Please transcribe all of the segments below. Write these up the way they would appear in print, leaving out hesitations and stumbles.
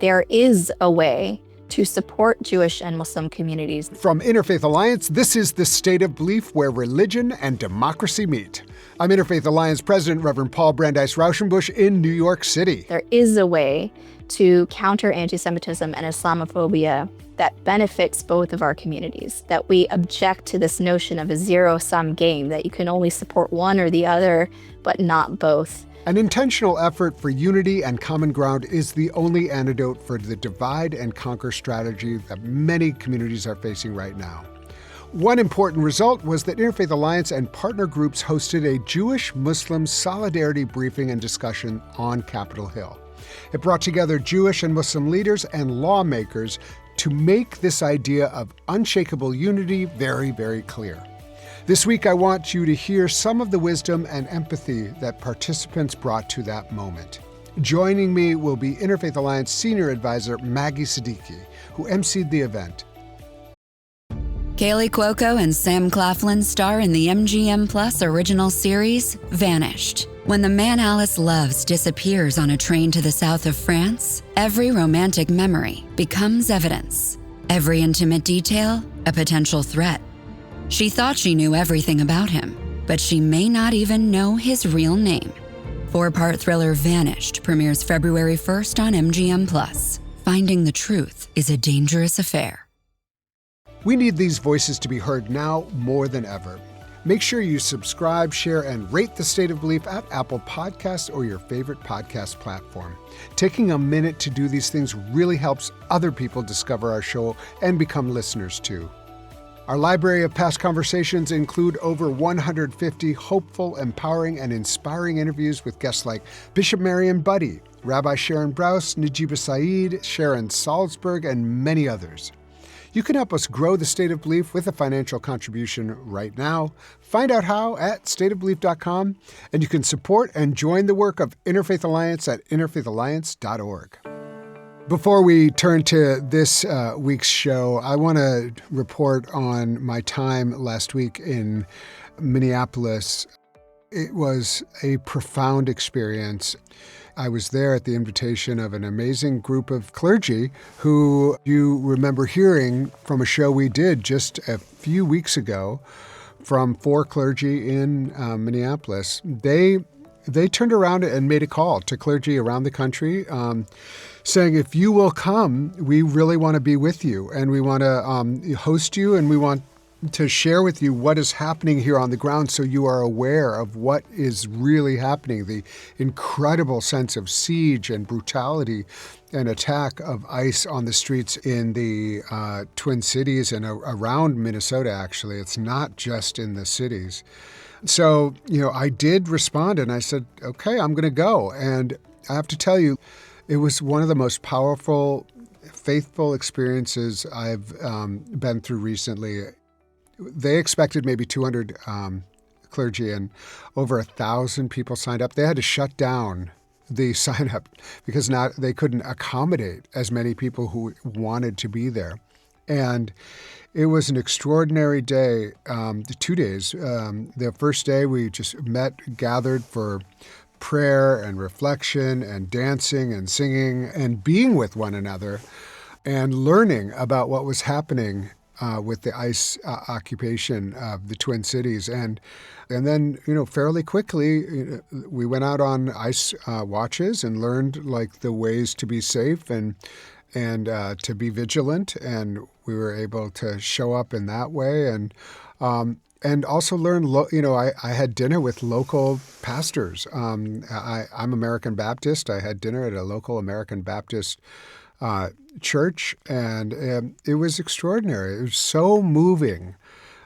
there is a way to support Jewish and Muslim communities. From Interfaith Alliance, this is The State of Belief, where religion and democracy meet. I'm Interfaith Alliance President Reverend Paul Brandeis Raushenbush in New York City. There is a way to counter antisemitism and Islamophobia that benefits both of our communities, that we object to this notion of a zero-sum game, that you can only support one or the other, but not both. An intentional effort for unity and common ground is the only antidote for the divide and conquer strategy that many communities are facing right now. One important result was that Interfaith Alliance and partner groups hosted a Jewish-Muslim solidarity briefing and discussion on Capitol Hill. It brought together Jewish and Muslim leaders and lawmakers to make this idea of unshakable unity very, very clear. This week, I want you to hear some of the wisdom and empathy that participants brought to that moment. Joining me will be Interfaith Alliance Senior Advisor Maggie Siddiqi, who emceed the event. Kaylee Cuoco and Sam Claflin star in the MGM Plus original series, Vanished. When the man Alice loves disappears on a train to the south of France, every romantic memory becomes evidence. Every intimate detail, a potential threat. She thought she knew everything about him, but she may not even know his real name. 4-part thriller Vanished premieres February 1st on MGM+. Finding the truth is a dangerous affair. We need these voices to be heard now more than ever. Make sure you subscribe, share, and rate The State of Belief at Apple Podcasts or your favorite podcast platform. Taking a minute to do these things really helps other people discover our show and become listeners too. Our library of past conversations include over 150 hopeful, empowering, and inspiring interviews with guests like Bishop Marion Buddy, Rabbi Sharon Brous, Najiba Saeed, Sharon Salzberg, and many others. You can help us grow The State of Belief with a financial contribution right now. Find out how at stateofbelief.com, and you can support and join the work of Interfaith Alliance at interfaithalliance.org. Before we turn to this week's show, I want to report on my time last week in Minneapolis. It was a profound experience. I was there at the invitation of an amazing group of clergy who you remember hearing from a show we did just a few weeks ago from 4 clergy in Minneapolis. They turned around and made a call to clergy around the country, saying, if you will come, we really want to be with you, and we want to host you, and we want to share with you what is happening here on the ground so you are aware of what is really happening, the incredible sense of siege and brutality and attack of ICE on the streets in the Twin Cities and around Minnesota, actually. It's not just in the cities. So, I did respond and I said, okay, I'm going to go. And I have to tell you, it was one of the most powerful, faithful experiences I've been through recently. They expected maybe 200 clergy, and over 1,000 people signed up. They had to shut down the sign up because now they couldn't accommodate as many people who wanted to be there. And it was an extraordinary day, 2 days. The first day we just gathered for prayer and reflection and dancing and singing and being with one another and learning about what was happening with the ICE occupation of the Twin Cities. And then, fairly quickly, we went out on ICE watches and learned the ways to be safe and to be vigilant. And we were able to show up in that way and also learn, I had dinner with local pastors. I'm American Baptist. I had dinner at a local American Baptist church, and it was extraordinary. It was so moving.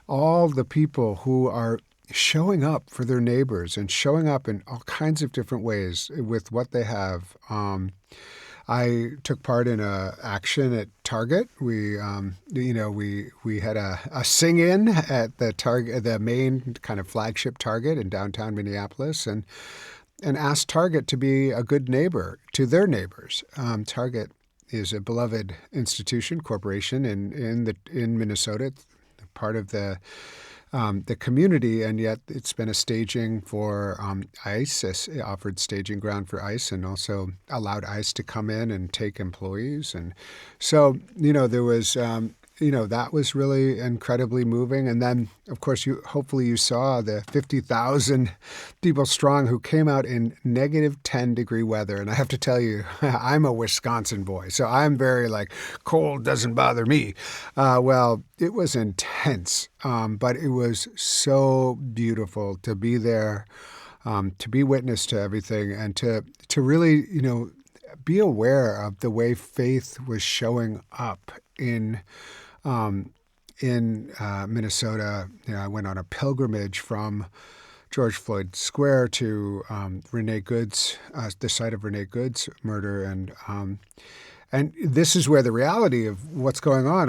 All the people who are showing up for their neighbors and showing up in all kinds of different ways with what they have. I took part in a action at Target. We had a sing-in at the Target, the main kind of flagship Target in downtown Minneapolis, and asked Target to be a good neighbor to their neighbors. Target is a beloved institution, corporation in Minnesota, part of the the community, and yet it's been a staging for ICE. It offered staging ground for ICE and also allowed ICE to come in and take employees. And so, there was, that was really incredibly moving. And then, of course, hopefully you saw the 50,000 people strong who came out in negative 10-degree weather. And I have to tell you, I'm a Wisconsin boy, so I'm very cold doesn't bother me. Well, it was intense, but it was so beautiful to be there, to be witness to everything, and to really, be aware of the way faith was showing up in Minnesota. I went on a pilgrimage from George Floyd Square to Renee Good's, the site of Renee Good's murder, and this is where the reality of what's going on.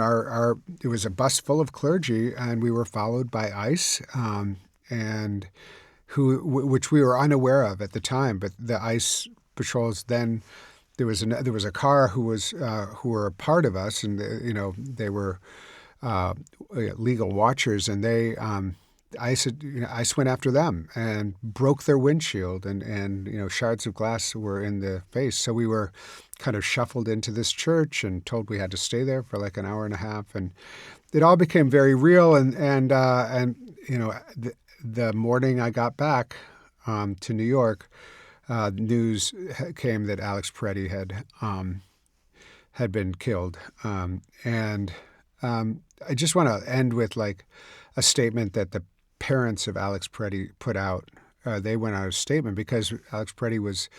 It was a bus full of clergy, and we were followed by ICE, and which we were unaware of at the time. But the ICE patrols then. There was a car who were a part of us, and they were legal watchers, and ICE went after them and broke their windshield, and shards of glass were in the face. So we were kind of shuffled into this church and told we had to stay there for an hour and a half, and it all became very real. And the morning I got back to New York. News came that Alex Peretti had been killed, and I just want to end with a statement that the parents of Alex Peretti put out. They went out a statement because Alex Peretti was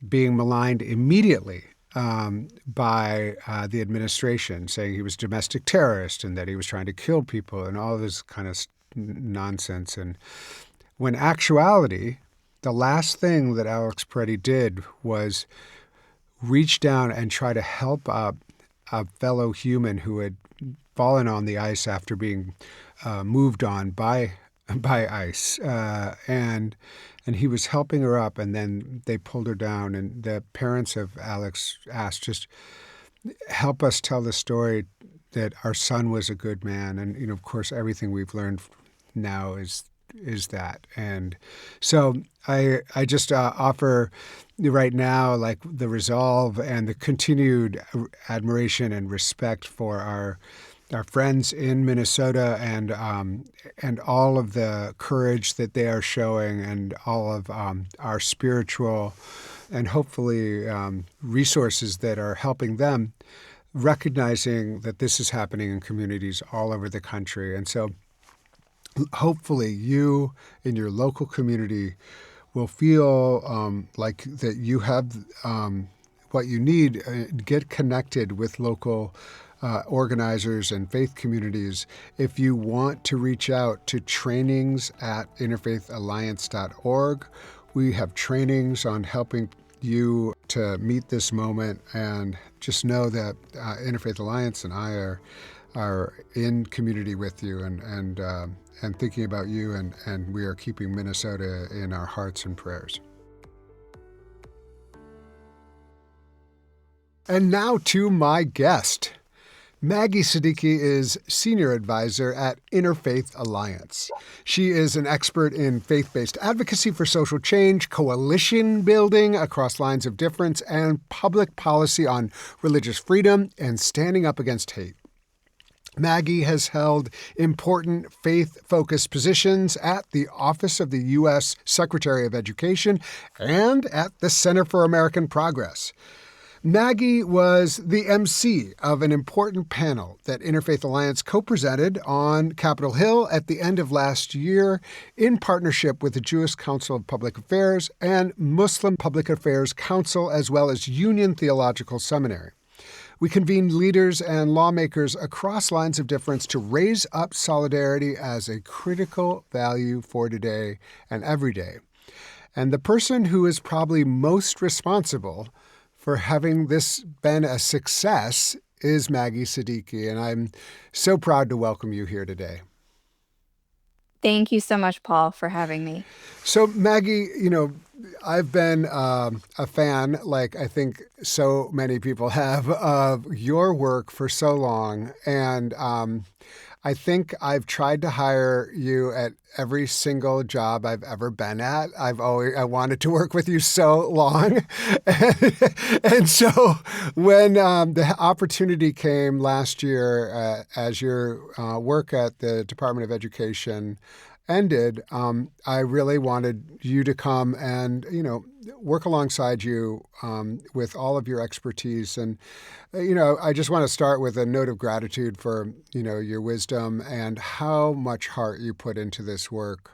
being maligned immediately by the administration, saying he was a domestic terrorist and that he was trying to kill people and all this kind of nonsense. And when actuality, the last thing that Alex Peretti did was reach down and try to help up a fellow human who had fallen on the ice after being moved on by ICE, and he was helping her up, and then they pulled her down. And the parents of Alex asked, just help us tell the story that our son was a good man. And of course, everything we've learned now is that. And so I just offer right now the resolve and the continued admiration and respect for our friends in Minnesota, and all of the courage that they are showing, and all of our spiritual and hopefully resources that are helping them, recognizing that this is happening in communities all over the country. And so hopefully you in your local community will feel like that you have what you need. Get connected with local organizers and faith communities. If you want to reach out to trainings at interfaithalliance.org, we have trainings on helping you to meet this moment. And just know that Interfaith Alliance and I are in community with you and thinking about you, and we are keeping Minnesota in our hearts and prayers. And now to my guest. Maggie Siddiqi is Senior Advisor at Interfaith Alliance. She is an expert in faith-based advocacy for social change, coalition building across lines of difference, and public policy on religious freedom and standing up against hate. Maggie has held important faith-focused positions at the Office of the U.S. Secretary of Education and at the Center for American Progress. Maggie was the MC of an important panel that Interfaith Alliance co-presented on Capitol Hill at the end of last year in partnership with the Jewish Council of Public Affairs and Muslim Public Affairs Council, as well as Union Theological Seminary. We convened leaders and lawmakers across lines of difference to raise up solidarity as a critical value for today and every day. And the person who is probably most responsible for having this been a success is Maggie Siddiqi, and I'm so proud to welcome you here today. Thank you so much, Paul, for having me. So, Maggie, I've been a fan, like I think so many people have, of your work for so long, and I think I've tried to hire you at every single job I've ever been at. I wanted to work with you so long. And so when the opportunity came last year, as your work at the Department of Education ended, I really wanted you to come and, work alongside you with all of your expertise. And, I just want to start with a note of gratitude for, your wisdom and how much heart you put into this work.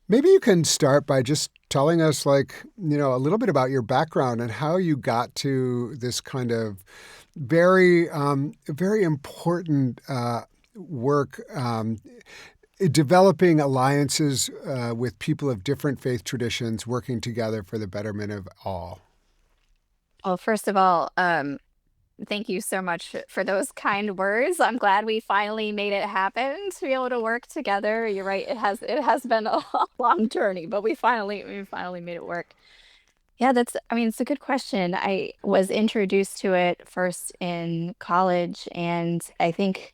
Maybe you can start by just telling us, a little bit about your background and how you got to this kind of very, very important work, developing alliances with people of different faith traditions, working together for the betterment of all. Well, first of all, thank you so much for those kind words. I'm glad we finally made it happen to be able to work together. You're right; it has been a long journey, but we finally made it work. Yeah, it's a good question. I was introduced to it first in college, and I think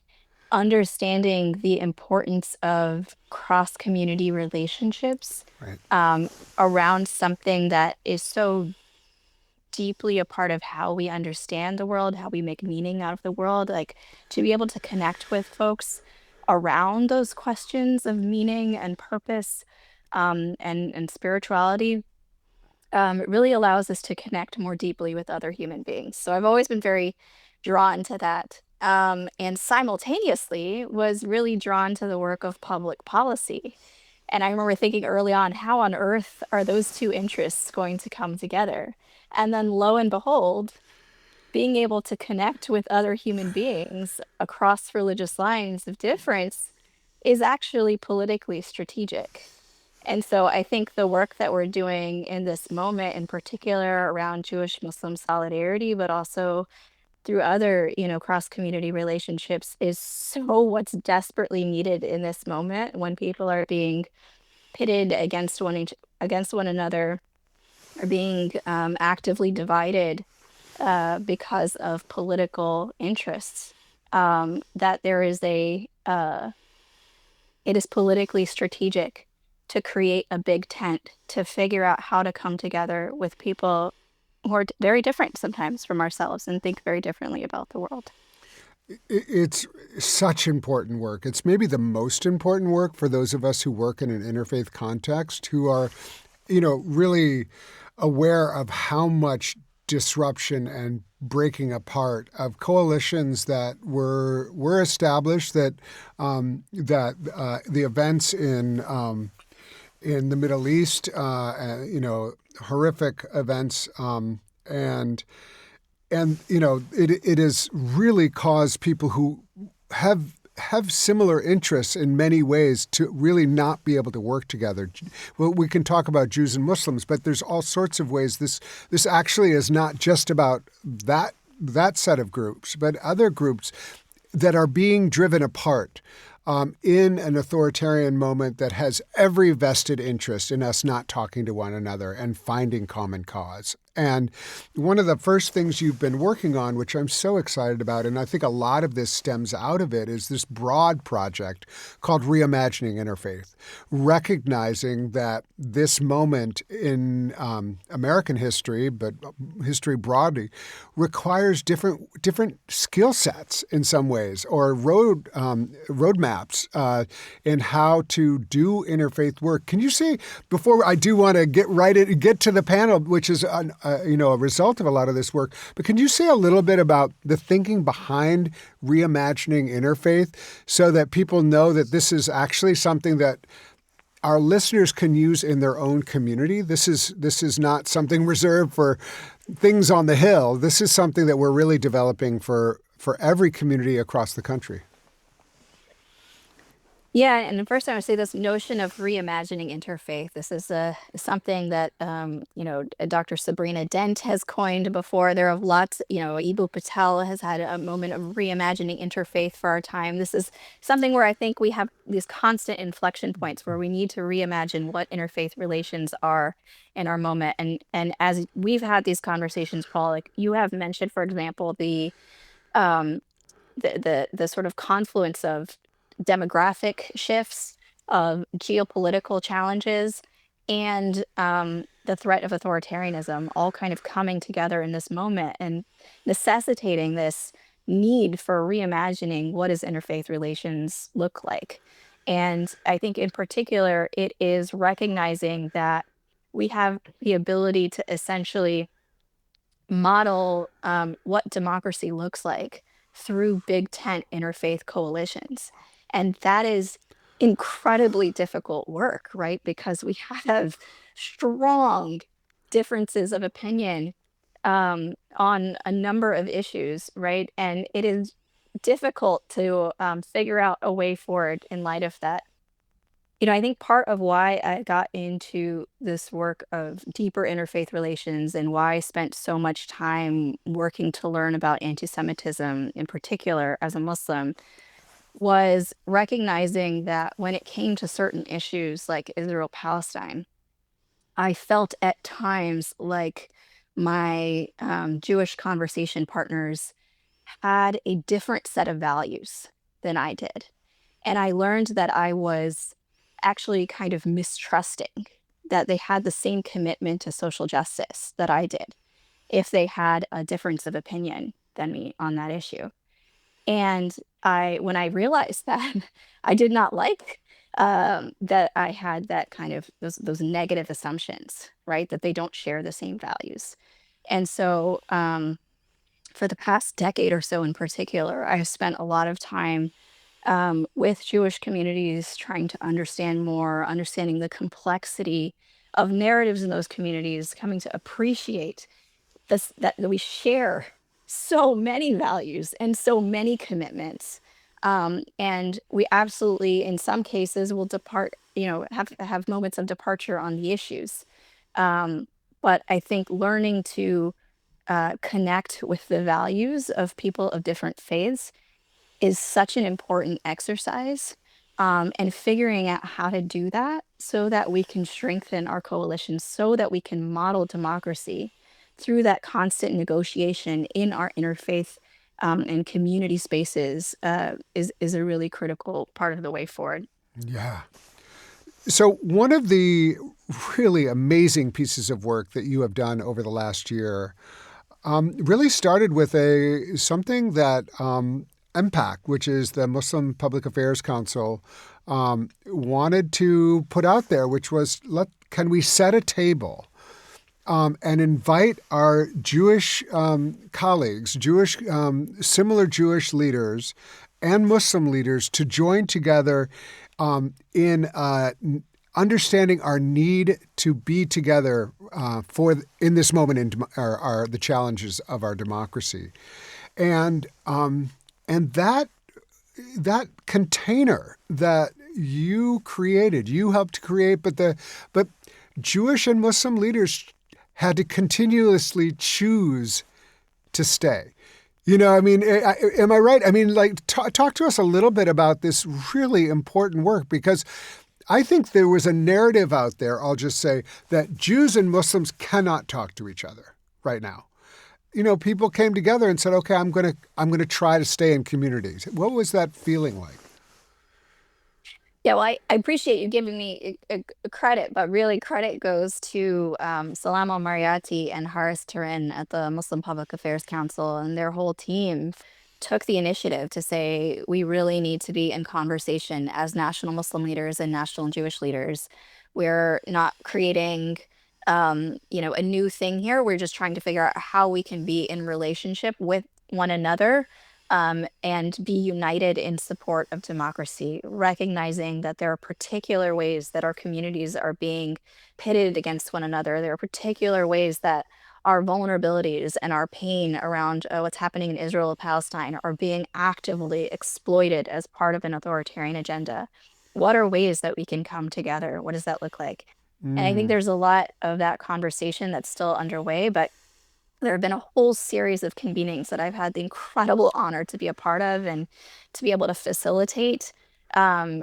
understanding the importance of cross-community relationships Right. around something that is so deeply a part of how we understand the world, how we make meaning out of the world, like to be able to connect with folks around those questions of meaning and purpose and spirituality. It really allows us to connect more deeply with other human beings. So I've always been very drawn to that. And simultaneously was really drawn to the work of public policy. And I remember thinking early on, how on earth are those two interests going to come together? And then lo and behold, being able to connect with other human beings across religious lines of difference is actually politically strategic. And so I think the work that we're doing in this moment, in particular around Jewish Muslim solidarity, but also through other, cross community relationships, is so what's desperately needed in this moment when people are being pitted against one another, or being actively divided because of political interests. That there is it is politically strategic to create a big tent to figure out how to come together with people who are very different sometimes from ourselves and think very differently about the world. It's such important work. It's maybe the most important work for those of us who work in an interfaith context, who are, really aware of how much disruption and breaking apart of coalitions that were established, that the events in the Middle East, horrific events, and it has really caused people who have similar interests in many ways to really not be able to work together. Well, we can talk about Jews and Muslims, but there's all sorts of ways this actually is not just about that set of groups, but other groups that are being driven apart in an authoritarian moment that has every vested interest in us not talking to one another and finding common cause. And one of the first things you've been working on, which I'm so excited about, and I think a lot of this stems out of it, is this broad project called Reimagining Interfaith, recognizing that this moment in American history, but history broadly, requires different skill sets in some ways, or roadmaps in how to do interfaith work. Can you say, before I do want to get to the panel, which is a result of a lot of this work, but can you say a little bit about the thinking behind reimagining interfaith so that people know that this is actually something that our listeners can use in their own community? This is not something reserved for things on the Hill. This is something that we're really developing for every community across the country. Yeah, and first I would say this notion of reimagining interfaith. This is something that Dr. Sabrina Dent has coined before. There are lots. Ibu Patel has had a moment of reimagining interfaith for our time. This is something where I think we have these constant inflection points where we need to reimagine what interfaith relations are in our moment. And as we've had these conversations, Paul, like you have mentioned, for example, the um, the sort of confluence of demographic shifts, of geopolitical challenges, and the threat of authoritarianism all kind of coming together in this moment and necessitating this need for reimagining what does interfaith relations look like. And I think in particular, it is recognizing that we have the ability to essentially model what democracy looks like through big tent interfaith coalitions. And that is incredibly difficult work, right? Because we have strong differences of opinion on a number of issues, right? And it is difficult to figure out a way forward in light of that. I think part of why I got into this work of deeper interfaith relations and why I spent so much time working to learn about anti-Semitism in particular as a Muslim was recognizing that when it came to certain issues like Israel-Palestine, I felt at times like my Jewish conversation partners had a different set of values than I did. And I learned that I was actually kind of mistrusting that they had the same commitment to social justice that I did if they had a difference of opinion than me on that issue. And when I realized that, I did not like that I had that kind of those negative assumptions, right? That they don't share the same values. And so, for the past decade or so in particular, I have spent a lot of time with Jewish communities, trying to understand more, understanding the complexity of narratives in those communities, coming to appreciate this, that we share so many values and so many commitments. And we absolutely, in some cases, will depart, have moments of departure on the issues. Um, but I think learning to connect with the values of people of different faiths is such an important exercise, and figuring out how to do that so that we can strengthen our coalition, so that we can model democracy through that constant negotiation in our interfaith and community spaces is a really critical part of the way forward. Yeah. So one of the really amazing pieces of work that you have done over the last year really started with something that MPAC, which is the Muslim Public Affairs Council, wanted to put out there, which was, can we set a table and invite our Jewish colleagues, similar Jewish leaders and Muslim leaders to join together in understanding our need to be together in this moment in the challenges of our democracy, and that container that you created, you helped create, but Jewish and Muslim leaders had to continuously choose to stay. Am I right? I mean, talk to us a little bit about this really important work, because I think there was a narrative out there, I'll just say, that Jews and Muslims cannot talk to each other right now. People came together and said, okay, I'm going to try to stay in communities. What was that feeling like? Yeah, well, I appreciate you giving me a credit, but really credit goes to Salam Al-Marayati and Haris Turin at the Muslim Public Affairs Council, and their whole team took the initiative to say we really need to be in conversation as national Muslim leaders and national Jewish leaders. We're not creating a new thing here. We're just trying to figure out how we can be in relationship with one another, and be united in support of democracy, recognizing that there are particular ways that our communities are being pitted against one another. There are particular ways that our vulnerabilities and our pain around what's happening in Israel and Palestine are being actively exploited as part of an authoritarian agenda. What are ways that we can come together? What does that look like? And I think there's a lot of that conversation that's still underway, but there have been a whole series of convenings that I've had the incredible honor to be a part of and to be able to facilitate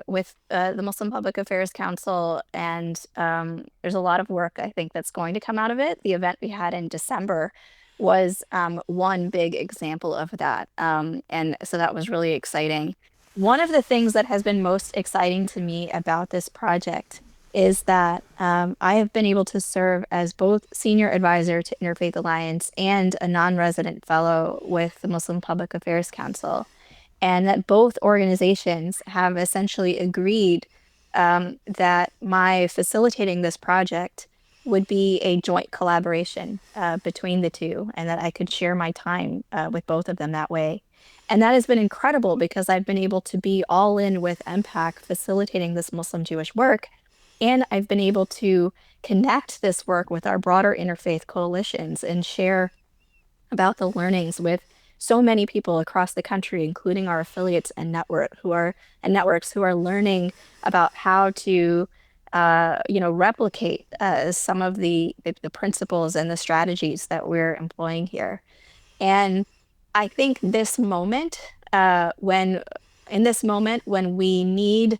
with the Muslim Public Affairs Council. And there's a lot of work, I think, that's going to come out of it. The event we had in December was one big example of that. And so that was really exciting. One of the things that has been most exciting to me about this project is that I have been able to serve as both senior advisor to Interfaith Alliance and a non-resident fellow with the Muslim Public Affairs Council, and that both organizations have essentially agreed that my facilitating this project would be a joint collaboration between the two, and that I could share my time with both of them that way. And that has been incredible because I've been able to be all in with MPAC facilitating this Muslim Jewish work. And I've been able to connect this work with our broader interfaith coalitions and share about the learnings with so many people across the country, including our affiliates and networks who are learning about how to replicate some of the principles and the strategies that we're employing here. And I think this moment, when we need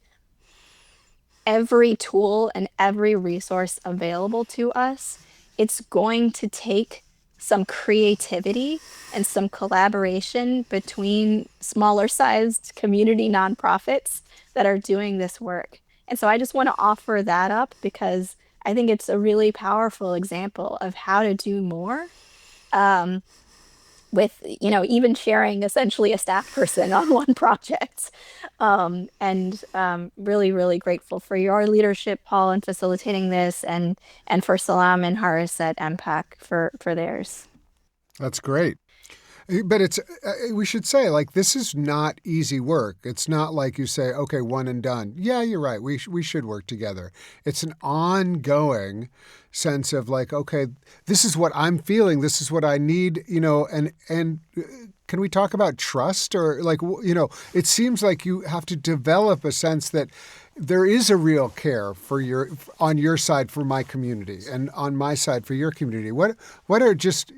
every tool and every resource available to us, it's going to take some creativity and some collaboration between smaller sized community nonprofits that are doing this work. And so I just want to offer that up because I think it's a really powerful example of how to do more. With even sharing essentially a staff person on one project. And really, really grateful for your leadership, Paul, in facilitating this, and for Salam and Haris at MPAC for theirs. That's great. But it's we should say, like, this is not easy work. It's not like you say, okay, one and done. Yeah, you're right. We should work together. It's an ongoing sense of like, okay, this is what I'm feeling. This is what I need, and can we talk about trust? Or like, it seems like you have to develop a sense that there is a real care on your side for my community and on my side for your community. What are just,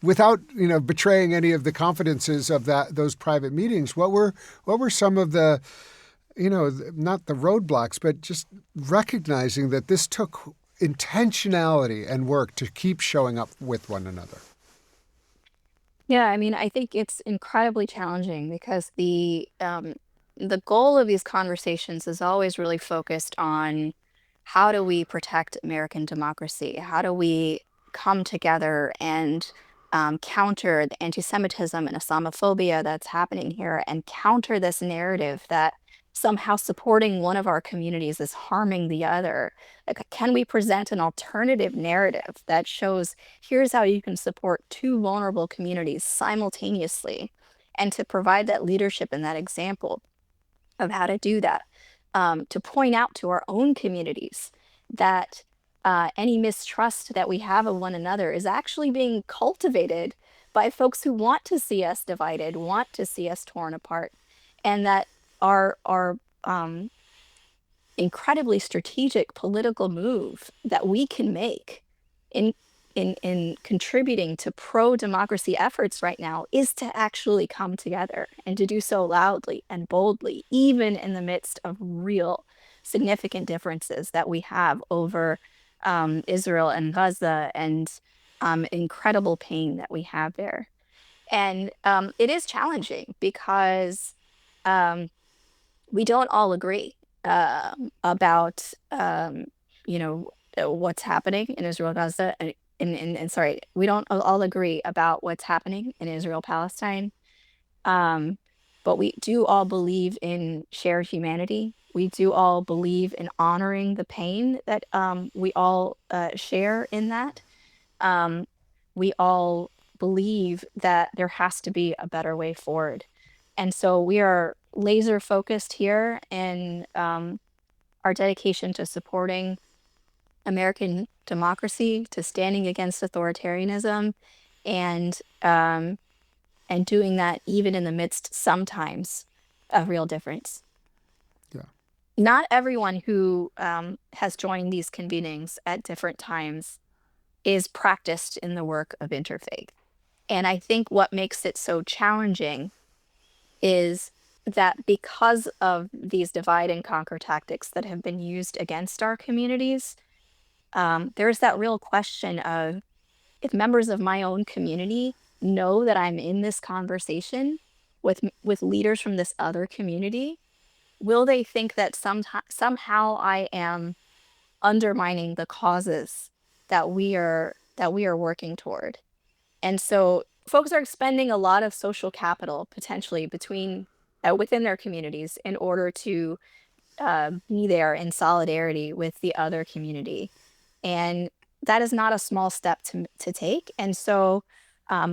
without betraying any of the confidences of those private meetings, what were some of the not the roadblocks, but just recognizing that this took intentionality and work to keep showing up with one another? Yeah, I mean, I think it's incredibly challenging because the goal of these conversations is always really focused on how do we protect American democracy? How do we come together and counter the antisemitism and Islamophobia that's happening here, and counter this narrative that somehow supporting one of our communities is harming the other? Like, can we present an alternative narrative that shows here's how you can support two vulnerable communities simultaneously, and to provide that leadership and that example of how to do that, to point out to our own communities that any mistrust that we have of one another is actually being cultivated by folks who want to see us divided, want to see us torn apart, and that our incredibly strategic political move that we can make in contributing to pro-democracy efforts right now is to actually come together and to do so loudly and boldly, even in the midst of real significant differences that we have over Israel and Gaza, and incredible pain that we have there. And it is challenging because we don't all agree about what's happening in Israel, Gaza, and sorry, we don't all agree about what's happening in Israel, Palestine. But we do all believe in shared humanity. We do all believe in honoring the pain that we all share in that. We all believe that there has to be a better way forward. And so we are laser focused here in our dedication to supporting American democracy, to standing against authoritarianism, and doing that even in the midst sometimes of real difference. Yeah. Not everyone who has joined these convenings at different times is practiced in the work of interfaith. And I think what makes it so challenging is that because of these divide and conquer tactics that have been used against our communities, there's that real question of if members of my own community know that I'm in this conversation with leaders from this other community, will they think that somehow I am undermining the causes that we are working toward? And so folks are expending a lot of social capital potentially within their communities in order to be there in solidarity with the other community. And that is not a small step to take. And so,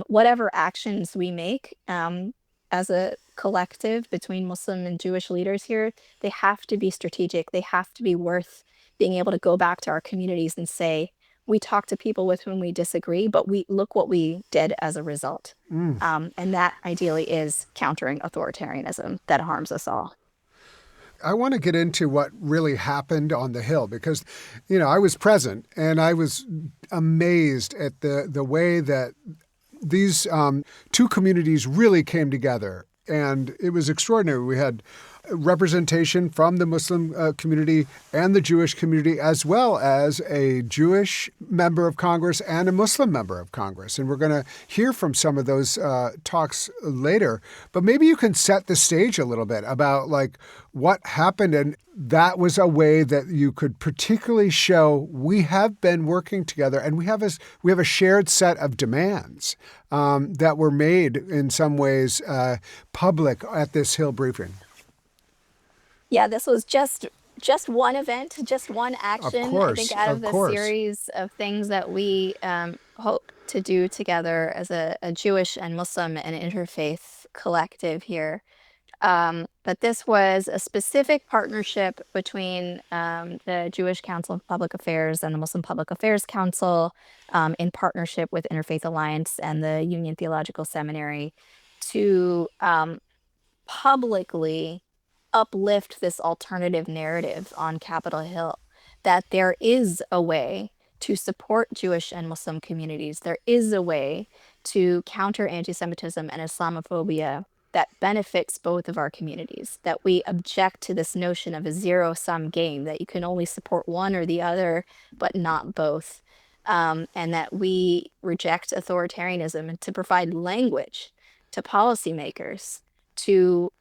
whatever actions we make as a collective between Muslim and Jewish leaders here, they have to be strategic. They have to be worth being able to go back to our communities and say, we talk to people with whom we disagree, but we look what we did as a result. And that ideally is countering authoritarianism that harms us all. I want to get into what really happened on the Hill because, I was present and I was amazed at the way that these two communities really came together. And it was extraordinary. We had representation from the Muslim community and the Jewish community, as well as a Jewish member of Congress and a Muslim member of Congress. And we're going to hear from some of those talks later. But maybe you can set the stage a little bit about what happened. And that was a way that you could particularly show we have been working together and we have a shared set of demands that were made in some ways public at this Hill briefing. Yeah, this was just one event, just one action. Of course, I think out of the series of things that we hope to do together as a Jewish and Muslim and interfaith collective here. But this was a specific partnership between the Jewish Council of Public Affairs and the Muslim Public Affairs Council in partnership with Interfaith Alliance and the Union Theological Seminary to publicly uplift this alternative narrative on Capitol Hill, that there is a way to support Jewish and Muslim communities. There is a way to counter antisemitism and Islamophobia that benefits both of our communities, that we object to this notion of a zero-sum game, that you can only support one or the other, but not both, and that we reject authoritarianism and to provide language to policymakers to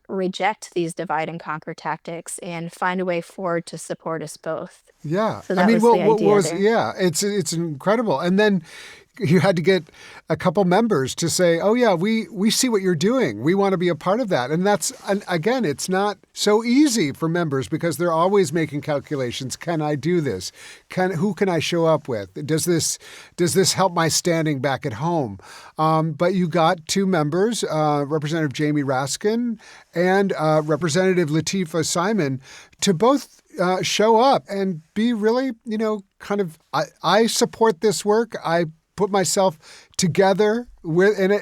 reject these divide and conquer tactics and find a way forward to support us both. Yeah. So that was the idea there. Yeah, it's incredible. And then you had to get a couple members to say, oh, yeah, we see what you're doing. We want to be a part of that. And again, it's not so easy for members because they're always making calculations. Can I do this? Who can I show up with? Does this help my standing back at home? But you got two members, Representative Jamie Raskin and Representative Lateefah Simon, to both show up and be really, I support this work. I put myself together with, and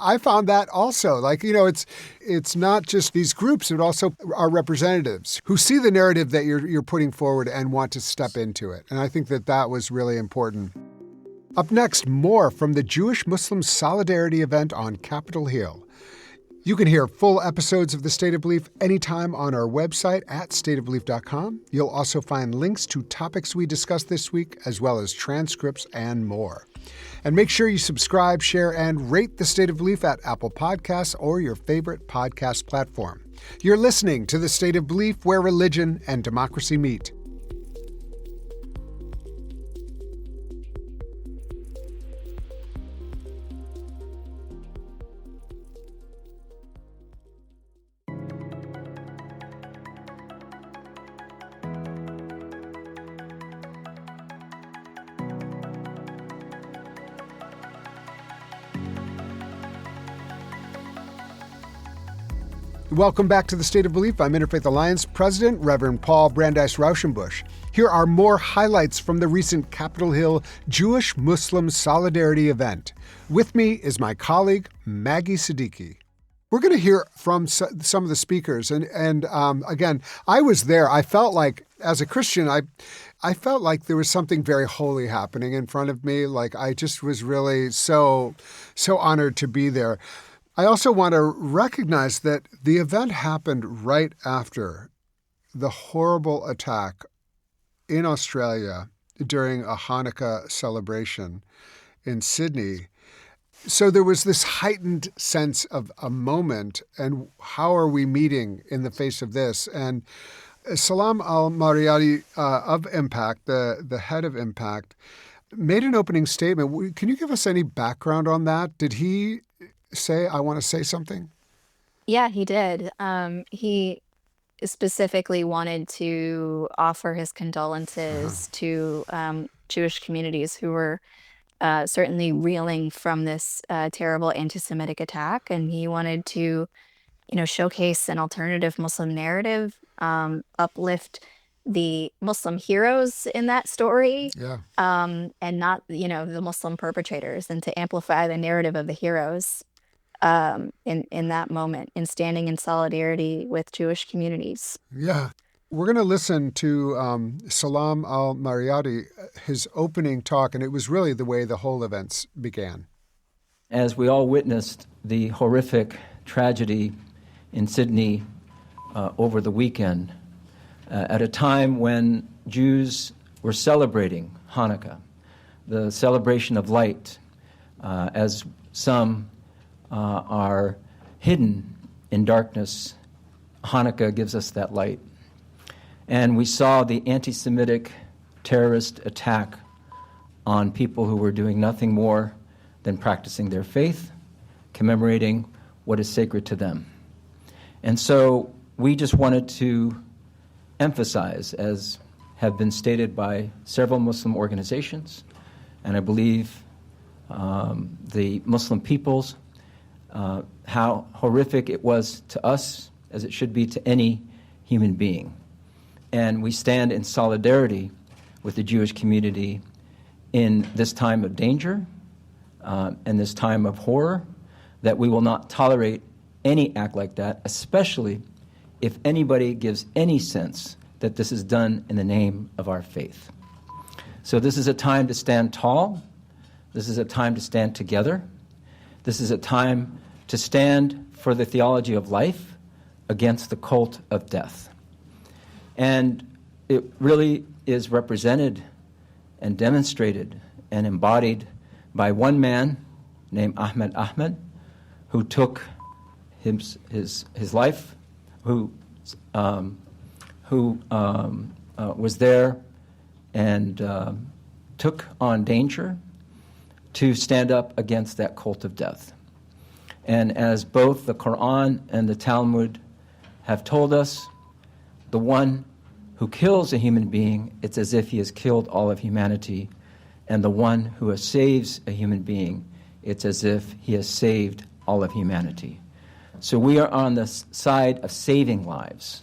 I found that also, it's not just these groups, but also our representatives who see the narrative that you're putting forward and want to step into it. And I think that was really important. Up next, more from the Jewish-Muslim Solidarity event on Capitol Hill. You can hear full episodes of The State of Belief anytime on our website at stateofbelief.com. You'll also find links to topics we discussed this week, as well as transcripts and more. And make sure you subscribe, share, and rate The State of Belief at Apple Podcasts or your favorite podcast platform. You're listening to The State of Belief, where religion and democracy meet. Welcome back to The State of Belief. I'm Interfaith Alliance President, Reverend Paul Brandeis Raushenbush. Here are more highlights from the recent Capitol Hill Jewish-Muslim Solidarity event. With me is my colleague, Maggie Siddiqi. We're going to hear from some of the speakers. And again, I was there. I felt like, as a Christian, I felt like there was something very holy happening in front of me. I just was really so honored to be there. I also want to recognize that the event happened right after the horrible attack in Australia during a Hanukkah celebration. in Sydney. So there was this heightened sense of a moment, and how are we meeting in the face of this? And Salam Al-Marayati of MPAC, the head of MPAC, made an opening statement. Can you give us any background on that? Did he say, I want to say something? Yeah, he did. He specifically wanted to offer his condolences to Jewish communities who were certainly reeling from this terrible anti-Semitic attack, and he wanted to, showcase an alternative Muslim narrative, uplift the Muslim heroes in that story, Yeah. and not, the Muslim perpetrators, and to amplify the narrative of the heroes in that moment, in standing in solidarity with Jewish communities. Yeah. We're going to listen to Salam Al-Marayati, his opening talk, and it was really the way the whole events began. As we all witnessed the horrific tragedy in Sydney over the weekend, at a time when Jews were celebrating Hanukkah, the celebration of light, as some are hidden in darkness, Hanukkah gives us that light. And we saw the anti-Semitic terrorist attack on people who were doing nothing more than practicing their faith, commemorating what is sacred to them. And so we just wanted to emphasize, as have been stated by several Muslim organizations, and I believe the Muslim peoples, how horrific it was to us, as it should be to any human being. And we stand in solidarity with the Jewish community in this time of danger and this time of horror, that we will not tolerate any act like that, especially if anybody gives any sense that this is done in the name of our faith. So this is a time to stand tall. This is a time to stand together. This is a time to stand for the theology of life against the cult of death. And it really is represented and demonstrated and embodied by one man named Ahmed, who took his life, who was there and took on danger to stand up against that cult of death. And as both the Quran and the Talmud have told us, the one who kills a human being, it's as if he has killed all of humanity. And the one who saves a human being, it's as if he has saved all of humanity. So we are on the side of saving lives.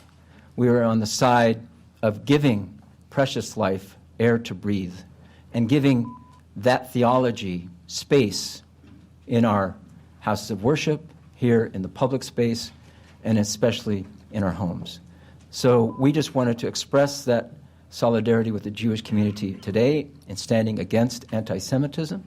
We are on the side of giving precious life air to breathe and giving that theology space in our houses of worship, here in the public space, and especially in our homes. So we just wanted to express that solidarity with the Jewish community today in standing against anti-Semitism,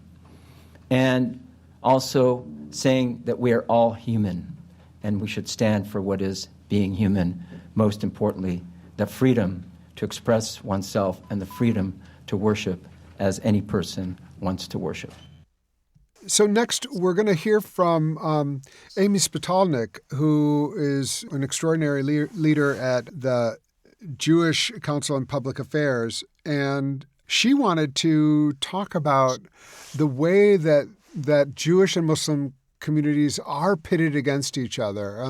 and also saying that we are all human and we should stand for what is being human, most importantly, the freedom to express oneself and the freedom to worship as any person wants to worship. So next, we're going to hear from Amy Spitalnick, who is an extraordinary leader at the Jewish Council on Public Affairs. And she wanted to talk about the way that Jewish and Muslim communities are pitted against each other.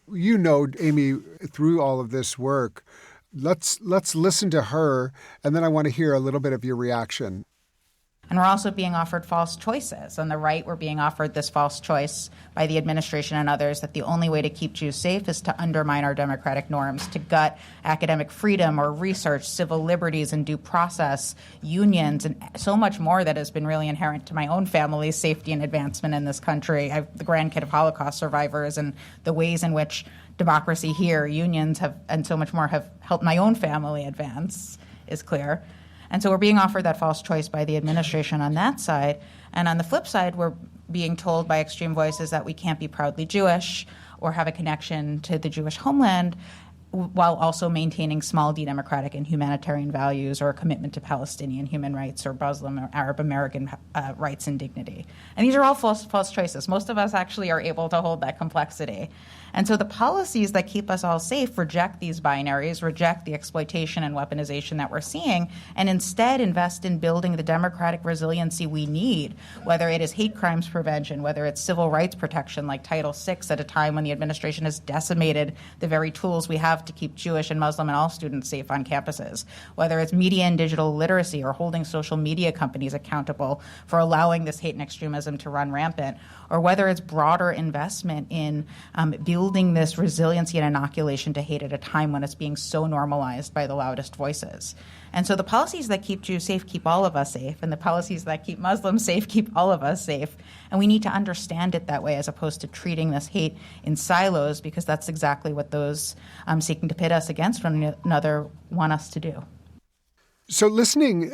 Amy, through all of this work, let's listen to her, and then I want to hear a little bit of your reaction. And we're also being offered false choices. On the right, we're being offered this false choice by the administration and others that the only way to keep Jews safe is to undermine our democratic norms, to gut academic freedom or research, civil liberties and due process, unions, and so much more that has been really inherent to my own family's safety and advancement in this country. I'm the grandkid of Holocaust survivors, and the ways in which democracy here, unions have, and so much more have helped my own family advance is clear. And so we're being offered that false choice by the administration on that side. And on the flip side, we're being told by extreme voices that we can't be proudly Jewish or have a connection to the Jewish homeland while also maintaining small d democratic and humanitarian values or a commitment to Palestinian human rights or Muslim or Arab American rights and dignity. And these are all false choices. Most of us actually are able to hold that complexity. And so the policies that keep us all safe reject these binaries, reject the exploitation and weaponization that we're seeing, and instead invest in building the democratic resiliency we need, whether it is hate crimes prevention, whether it's civil rights protection like Title VI at a time when the administration has decimated the very tools we have to keep Jewish and Muslim and all students safe on campuses, whether it's media and digital literacy or holding social media companies accountable for allowing this hate and extremism to run rampant, or whether it's broader investment in building this resiliency and inoculation to hate at a time when it's being so normalized by the loudest voices. And so the policies that keep Jews safe keep all of us safe, and the policies that keep Muslims safe keep all of us safe. And we need to understand it that way as opposed to treating this hate in silos, because that's exactly what those seeking to pit us against one another want us to do. So listening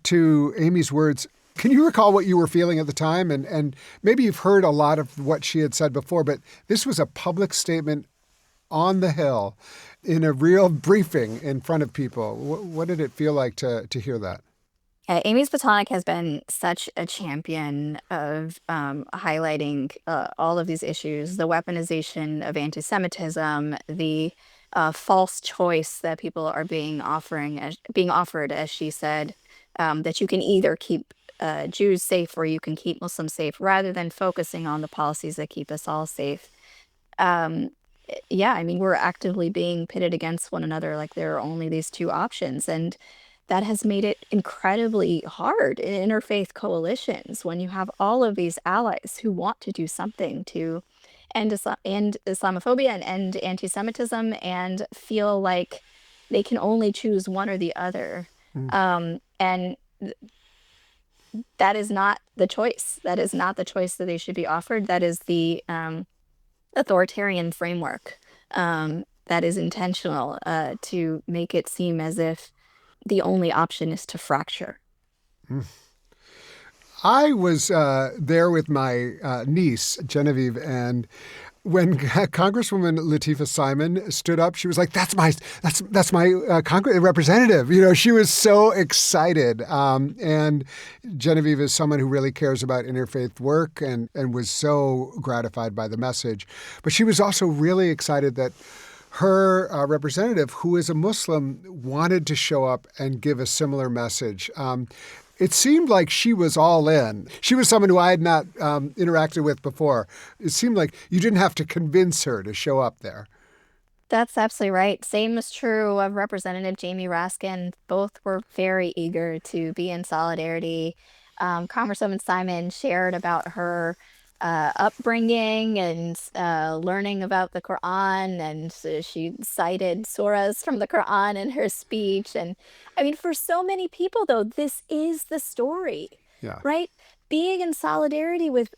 to Amy's words, can you recall what you were feeling at the time? And maybe you've heard a lot of what she had said before, but this was a public statement on the Hill in a real briefing in front of people. What did it feel like to hear that? Amy Spitalnick has been such a champion of highlighting all of these issues, the weaponization of anti-Semitism, the false choice that people are being offered, as she said, that you can either keep Jews safe or you can keep Muslims safe, rather than focusing on the policies that keep us all safe. We're actively being pitted against one another, like there are only these two options. And that has made it incredibly hard in interfaith coalitions when you have all of these allies who want to do something to end Islamophobia and end anti-Semitism, and feel like they can only choose one or the other. That is not the choice. That is not the choice that they should be offered. That is the authoritarian framework that is intentional to make it seem as if the only option is to fracture. I was there with my niece, Genevieve, and when Congresswoman Lateefah Simon stood up, she was like, that's my Congress representative. You know, she was so excited. And Genevieve is someone who really cares about interfaith work and was so gratified by the message. But she was also really excited that her representative, who is a Muslim, wanted to show up and give a similar message. It seemed like she was all in. She was someone who I had not interacted with before. It seemed like you didn't have to convince her to show up there. That's absolutely right. Same is true of Representative Jamie Raskin. Both were very eager to be in solidarity. Congresswoman Simon shared about her upbringing and learning about the Quran, and she cited surahs from the Quran in her speech. And I mean, for so many people, though, this is the story, right? Being in solidarity with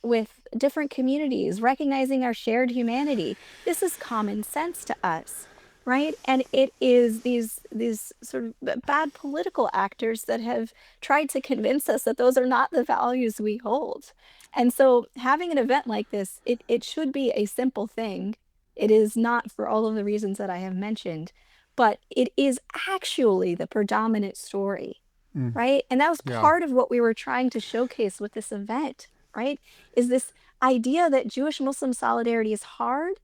different communities, recognizing our shared humanity. This is common sense to us, right? And it is these sort of bad political actors that have tried to convince us that those are not the values we hold. And so having an event like this, it should be a simple thing. It is not for all of the reasons that I have mentioned, but it is actually the predominant story, right? And that was part of what we were trying to showcase with this event, right? Is this idea that Jewish-Muslim solidarity is hard?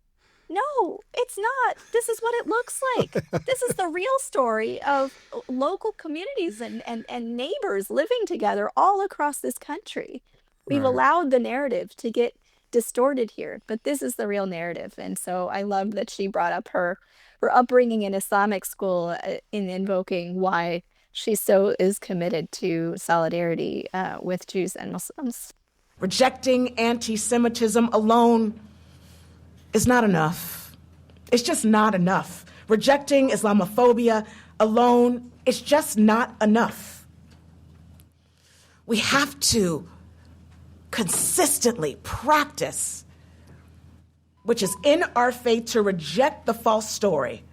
No, it's not. This is what it looks like. This is the real story of local communities and neighbors living together all across this country. We've allowed the narrative to get distorted here, but this is the real narrative. And so I love that she brought up her upbringing in Islamic school in invoking why she so is committed to solidarity with Jews and Muslims. Rejecting anti-Semitism alone is not enough. It's just not enough. Rejecting Islamophobia alone is just not enough. We have to consistently practice, which is in our faith, to reject the false story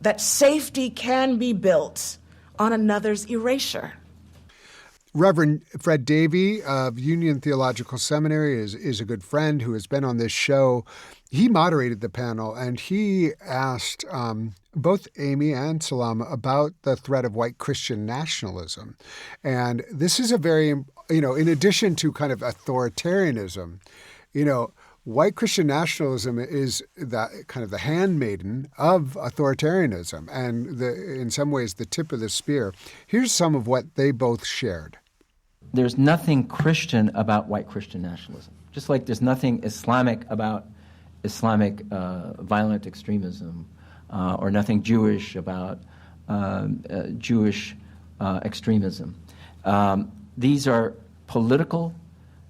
that safety can be built on another's erasure. Reverend Fred Davie of Union Theological Seminary is a good friend who has been on this show. He moderated the panel, and he asked both Amy and Salam about the threat of white Christian nationalism. And this is a very, in addition to kind of authoritarianism, white Christian nationalism is that kind of the handmaiden of authoritarianism and in some ways the tip of the spear. Here's some of what they both shared. There's nothing Christian about white Christian nationalism, just like there's nothing Islamic about Islamic violent extremism or nothing Jewish about Jewish extremism. These are political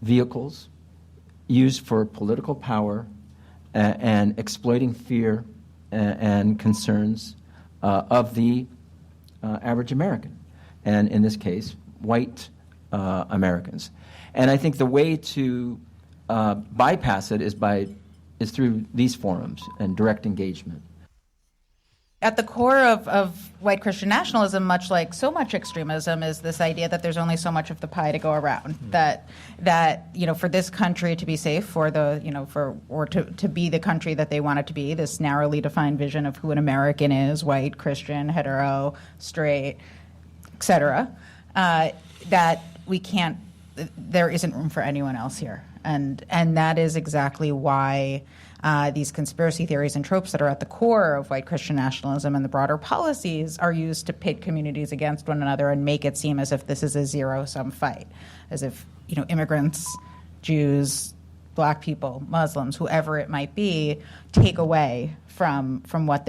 vehicles used for political power and exploiting fear and concerns of the average American, and in this case, white Americans. And I think the way to bypass it is through these forums and direct engagement. At the core of white Christian nationalism, much like so much extremism, is this idea that there's only so much of the pie to go around. That for this country to be safe, to be the country that they want it to be, this narrowly defined vision of who an American is, white, Christian, hetero, straight, etc., that we can't. There isn't room for anyone else here, and that is exactly why. These conspiracy theories and tropes that are at the core of white Christian nationalism and the broader policies are used to pit communities against one another and make it seem as if this is a zero-sum fight, as if immigrants, Jews, Black people, Muslims, whoever it might be, take away from what's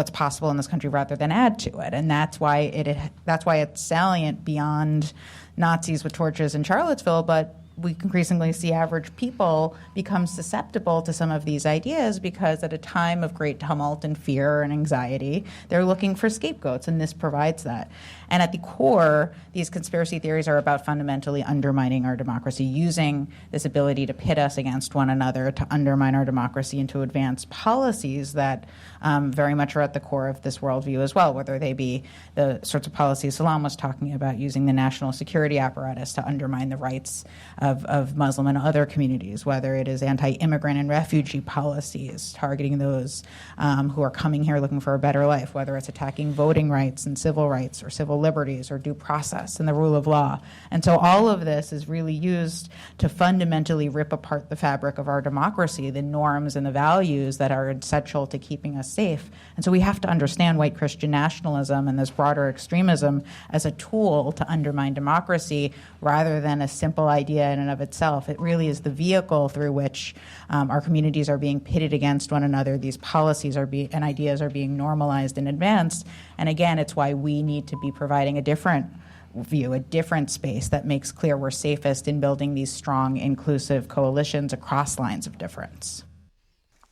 possible in this country rather than add to it, and that's why it's salient beyond Nazis with torches in Charlottesville, but we increasingly see average people become susceptible to some of these ideas because at a time of great tumult and fear and anxiety, they're looking for scapegoats, and this provides that. And at the core, these conspiracy theories are about fundamentally undermining our democracy, using this ability to pit us against one another to undermine our democracy and to advance policies that very much are at the core of this worldview as well, whether they be the sorts of policies Salam was talking about, using the national security apparatus to undermine the rights of Muslim and other communities, whether it is anti-immigrant and refugee policies targeting those who are coming here looking for a better life, whether it's attacking voting rights and civil rights or civil liberties or due process and the rule of law. And so all of this is really used to fundamentally rip apart the fabric of our democracy, the norms and the values that are essential to keeping us safe. And so we have to understand white Christian nationalism and this broader extremism as a tool to undermine democracy rather than a simple idea in and of itself. It really is the vehicle through which our communities are being pitted against one another. These policies and ideas are being normalized and advanced. And again, it's why we need to be providing a different view, a different space that makes clear we're safest in building these strong, inclusive coalitions across lines of difference.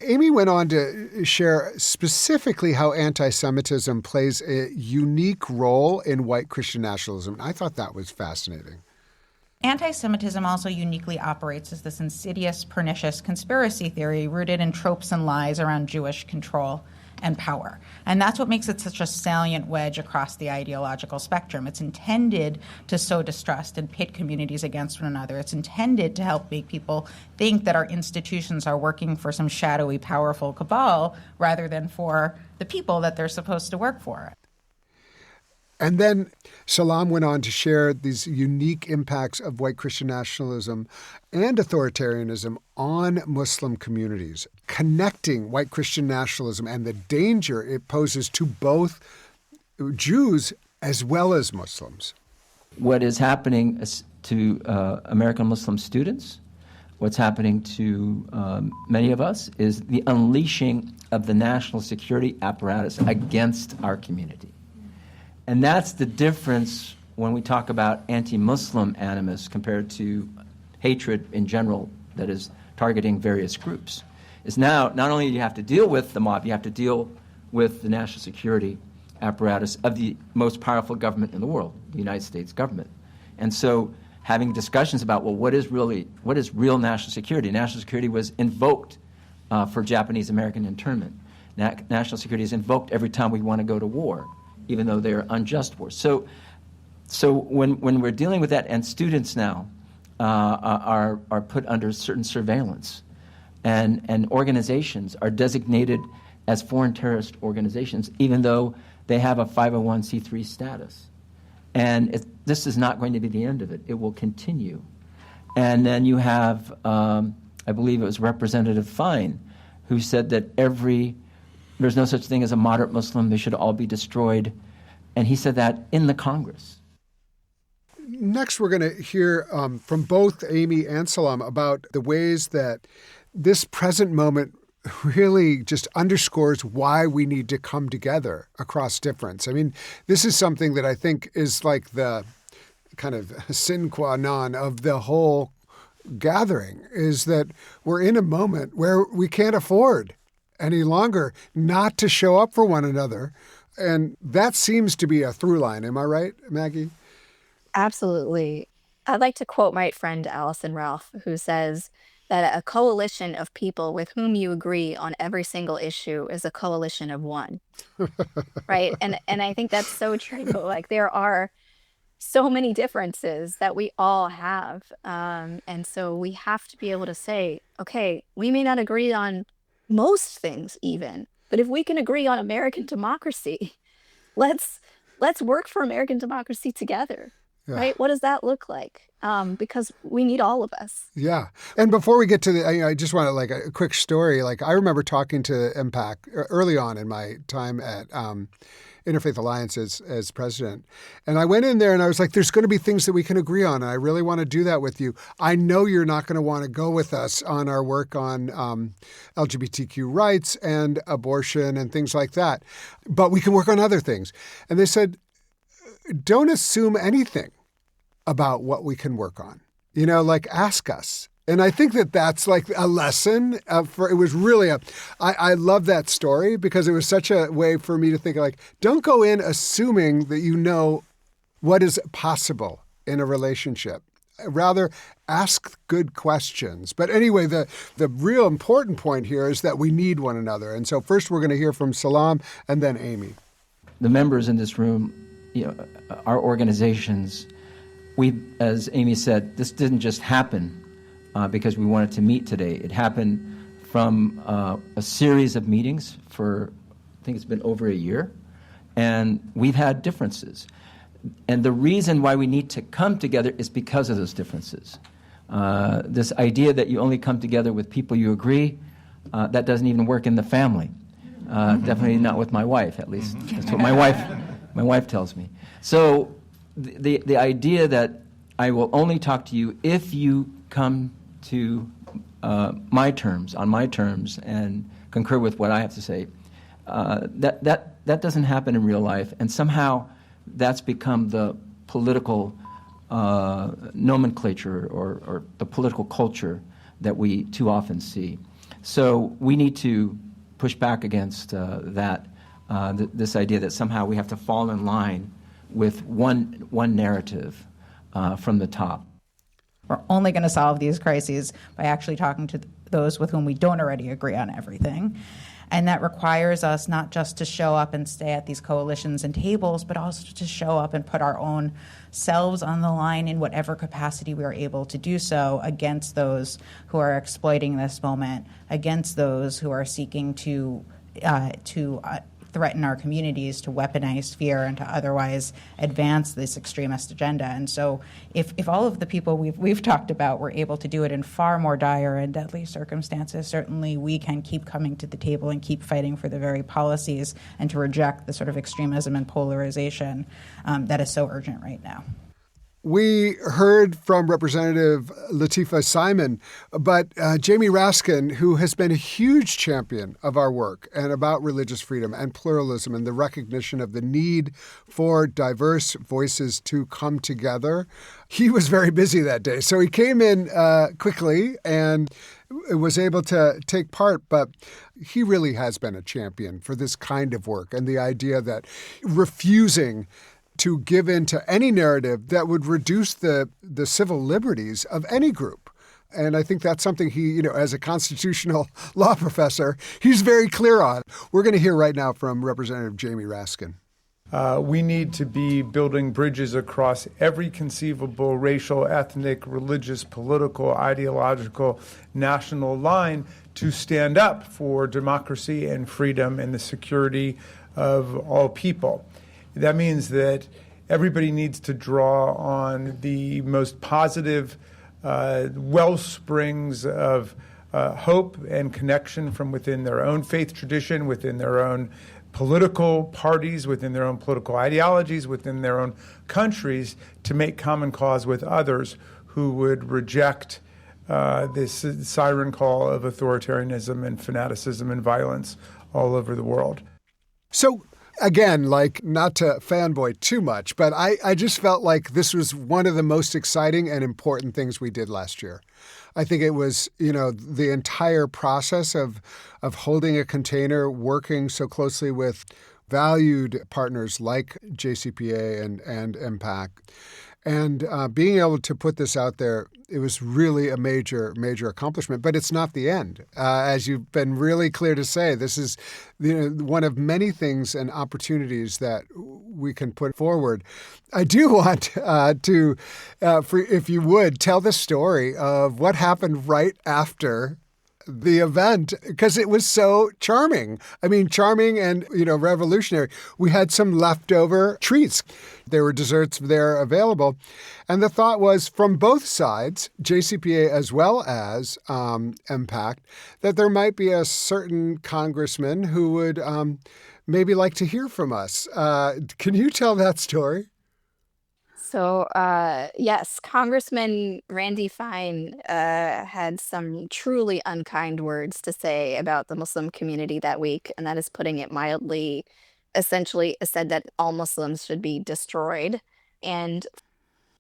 Amy went on to share specifically how anti-Semitism plays a unique role in white Christian nationalism. I thought that was fascinating. Anti-Semitism also uniquely operates as this insidious, pernicious conspiracy theory rooted in tropes and lies around Jewish control and power. And that's what makes it such a salient wedge across the ideological spectrum. It's intended to sow distrust and pit communities against one another. It's intended to help make people think that our institutions are working for some shadowy, powerful cabal rather than for the people that they're supposed to work for. And then Salam went on to share these unique impacts of white Christian nationalism and authoritarianism on Muslim communities, connecting white Christian nationalism and the danger it poses to both Jews as well as Muslims. What is happening to American Muslim students, what's happening to many of us, is the unleashing of the national security apparatus against our community. And that's the difference when we talk about anti-Muslim animus compared to hatred in general that is targeting various groups. Is now not only do you have to deal with the mob, you have to deal with the national security apparatus of the most powerful government in the world, the United States government. And so having discussions about, well, what is real national security? National security was invoked for Japanese American internment. National security is invoked every time we want to go to war, even though they're unjust wars. So So when we're dealing with that, and students now are put under certain surveillance, and organizations are designated as foreign terrorist organizations, even though they have a 501c3 status. And this is not going to be the end of it. It will continue. And then you have, I believe it was Representative Fine, who said that there's no such thing as a moderate Muslim, they should all be destroyed. And he said that in the Congress. Next, we're going to hear from both Amy and Salam about the ways that this present moment really just underscores why we need to come together across difference. I mean, this is something that I think is like the kind of sine qua non of the whole gathering, is that we're in a moment where we can't afford any longer not to show up for one another. And that seems to be a through line. Am I right, Maggie? Absolutely. I'd like to quote my friend Allison Ralph, who says that a coalition of people with whom you agree on every single issue is a coalition of one. Right? And I think that's so true. Like, there are so many differences that we all have. And so we have to be able to say, okay, we may not agree on most things even, but if we can agree on American democracy, let's work for American democracy together. Yeah. Right? What does that look like? Because we need all of us. Yeah. And before we get to I just want to, like, a quick story. Like, I remember talking to MPAC early on in my time at Interfaith Alliance as president. And I went in there and I was like, there's going to be things that we can agree on. And I really want to do that with you. I know you're not going to want to go with us on our work on LGBTQ rights and abortion and things like that. But we can work on other things. And they said, don't assume anything about what we can work on. Like, ask us. And I think that that's like a lesson it was really I love that story because it was such a way for me to think, like, don't go in assuming that you know what is possible in a relationship. Rather, ask good questions. But anyway, the real important point here is that we need one another. And so first we're going to hear from Salam and then Amy. The members in this room, our organizations, as Amy said, this didn't just happen because we wanted to meet today. It happened from a series of meetings for, I think it's been over a year, and we've had differences. And the reason why we need to come together is because of those differences. This idea that you only come together with people you agree, that doesn't even work in the family. Definitely not with my wife, at least. That's what my wife tells me. So the idea that I will only talk to you if you come to on my terms, and concur with what I have to say, that doesn't happen in real life. And somehow that's become the political nomenclature or the political culture that we too often see. So we need to push back against this idea that somehow we have to fall in line with one narrative from the top. We're only going to solve these crises by actually talking to those with whom we don't already agree on everything. And that requires us not just to show up and stay at these coalitions and tables, but also to show up and put our own selves on the line in whatever capacity we are able to do so against those who are exploiting this moment, against those who are seeking to threaten our communities, to weaponize fear, and to otherwise advance this extremist agenda. And so if all of the people we've talked about were able to do it in far more dire and deadly circumstances, certainly we can keep coming to the table and keep fighting for the very policies and to reject the sort of extremism and polarization that is so urgent right now. We heard from Representative Lateefah Simon, but Jamie Raskin, who has been a huge champion of our work and about religious freedom and pluralism and the recognition of the need for diverse voices to come together, he was very busy that day. So he came in quickly and was able to take part, but he really has been a champion for this kind of work and the idea that refusing to give in to any narrative that would reduce the civil liberties of any group. And I think that's something he, as a constitutional law professor, he's very clear on. We're going to hear right now from Representative Jamie Raskin. We need to be building bridges across every conceivable racial, ethnic, religious, political, ideological, national line to stand up for democracy and freedom and the security of all people. That means that everybody needs to draw on the most positive well springs of hope and connection from within their own faith tradition, within their own political parties, within their own political ideologies, within their own countries, to make common cause with others who would reject this siren call of authoritarianism and fanaticism and violence all over the world. So, again, like, not to fanboy too much, but I just felt like this was one of the most exciting and important things we did last year. I think it was, the entire process of holding a container, working so closely with valued partners like JCPA and MPAC, and being able to put this out there. It was really a major, major accomplishment, but it's not the end. As you've been really clear to say, this is one of many things and opportunities that we can put forward. I do want to, if you would, tell the story of what happened right after the event, because it was so charming. I mean, charming and, revolutionary. We had some leftover treats. There were desserts there available. And the thought was, from both sides, JCPA as well as MPAC, that there might be a certain congressman who would maybe like to hear from us. Can you tell that story? So, yes, Congressman Randy Fine had some truly unkind words to say about the Muslim community that week, and that is putting it mildly. Essentially said that all Muslims should be destroyed, and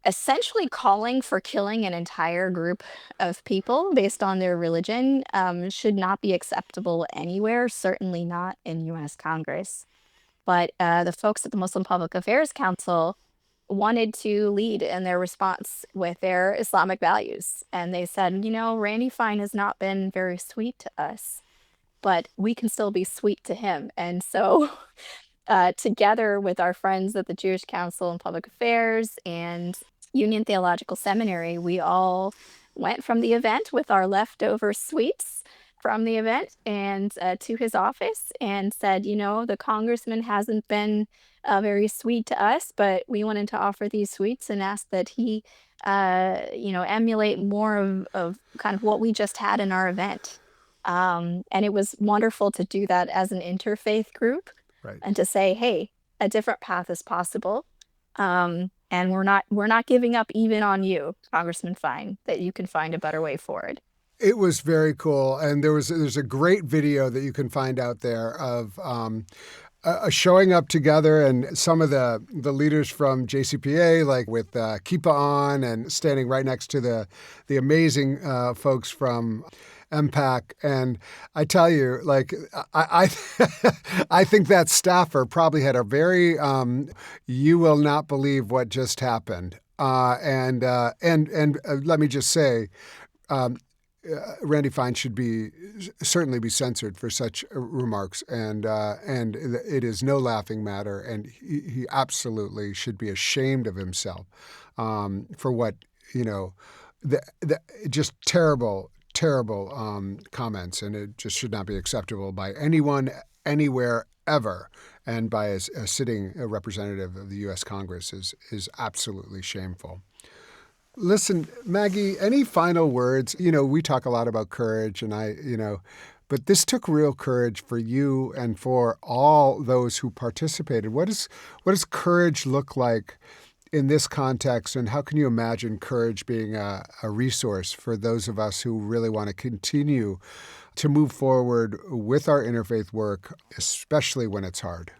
essentially calling for killing an entire group of people based on their religion should not be acceptable anywhere, certainly not in U.S. Congress. But the folks at the Muslim Public Affairs Council wanted to lead in their response with their Islamic values. And they said, Randy Fine has not been very sweet to us, but we can still be sweet to him. And so together with our friends at the Jewish Council on Public Affairs and Union Theological Seminary, we all went from the event with our leftover sweets from the event and to his office and said, the congressman hasn't been very sweet to us, but we wanted to offer these sweets and ask that he, emulate more of kind of what we just had in our event. And it was wonderful to do that as an interfaith group, right, and to say, hey, a different path is possible. And we're not giving up even on you, Congressman Fine, that you can find a better way forward. It was very cool. And there's a great video that you can find out there of showing up together, and some of the leaders from JCPA, like with kippah on and standing right next to the amazing folks from MPAC. And I tell you, like, I think that staffer probably had a very, you will not believe what just happened. And let me just say, Randy Fine should certainly be censored for such remarks, and it is no laughing matter, and he absolutely should be ashamed of himself for what the just terrible comments, and it just should not be acceptable by anyone anywhere ever, and by a sitting representative of the U.S. Congress is absolutely shameful. Listen, Maggie, any final words? We talk a lot about courage, and but this took real courage for you and for all those who participated. What does courage look like in this context, and how can you imagine courage being a resource for those of us who really want to continue to move forward with our interfaith work, especially when it's hard?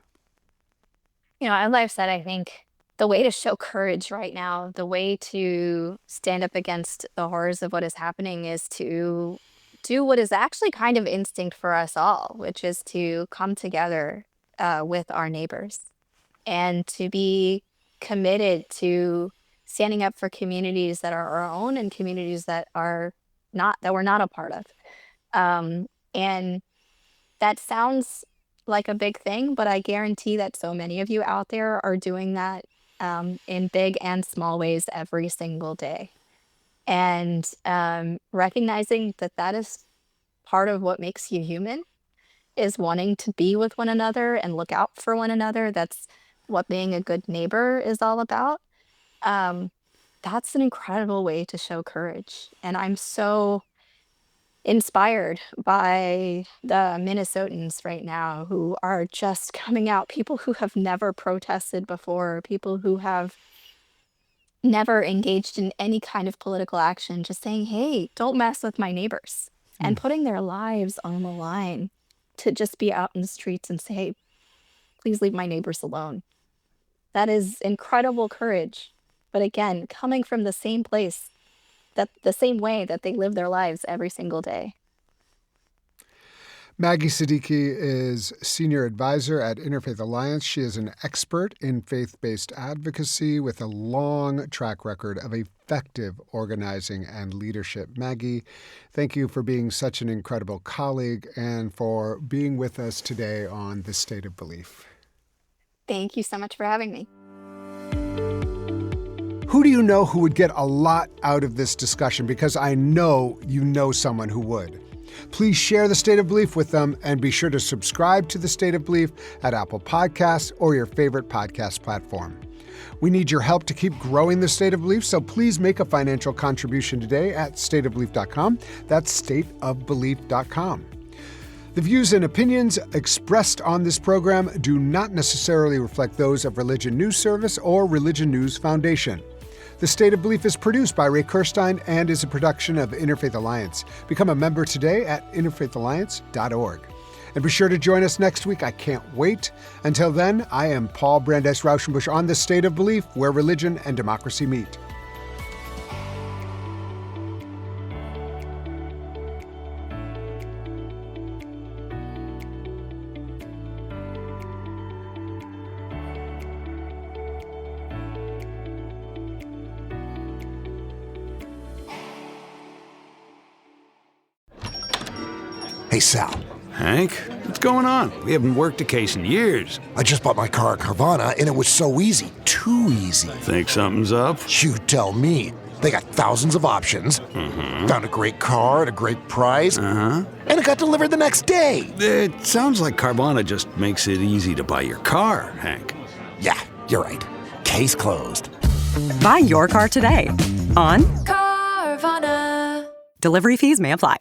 As I've said, I think the way to show courage right now, the way to stand up against the horrors of what is happening, is to do what is actually kind of instinct for us all, which is to come together with our neighbors and to be committed to standing up for communities that are our own and communities that we're not a part of. And that sounds like a big thing, but I guarantee that so many of you out there are doing that in big and small ways every single day. And recognizing that that is part of what makes you human is wanting to be with one another and look out for one another. That's what being a good neighbor is all about. That's an incredible way to show courage. And I'm so inspired by the Minnesotans right now who are just coming out, people who have never protested before, people who have never engaged in any kind of political action, just saying, hey, don't mess with my neighbors, and putting their lives on the line to just be out in the streets and say, hey, please leave my neighbors alone. That is incredible courage. But again, coming from the same place, that the same way that they live their lives every single day. Maggie Siddiqi is Senior Advisor at Interfaith Alliance. She is an expert in faith-based advocacy with a long track record of effective organizing and leadership. Maggie, thank you for being such an incredible colleague and for being with us today on The State of Belief. Thank you so much for having me. Who do you know who would get a lot out of this discussion? Because I know you know someone who would. Please share The State of Belief with them and be sure to subscribe to The State of Belief at Apple Podcasts or your favorite podcast platform. We need your help to keep growing The State of Belief, so please make a financial contribution today at stateofbelief.com. That's stateofbelief.com. The views and opinions expressed on this program do not necessarily reflect those of Religion News Service or Religion News Foundation. The State of Belief is produced by Ray Kirstein and is a production of Interfaith Alliance. Become a member today at interfaithalliance.org. And be sure to join us next week. I can't wait. Until then, I am Paul Brandeis Raushenbush on The State of Belief, where religion and democracy meet. Hey, Sal. Hank, what's going on? We haven't worked a case in years. I just bought my car at Carvana, and it was so easy. Too easy. Think something's up? You tell me. They got thousands of options. Found a great car at a great price. And it got delivered the next day. It sounds like Carvana just makes it easy to buy your car, Hank. Yeah, you're right. Case closed. Buy your car today on Carvana. Delivery fees may apply.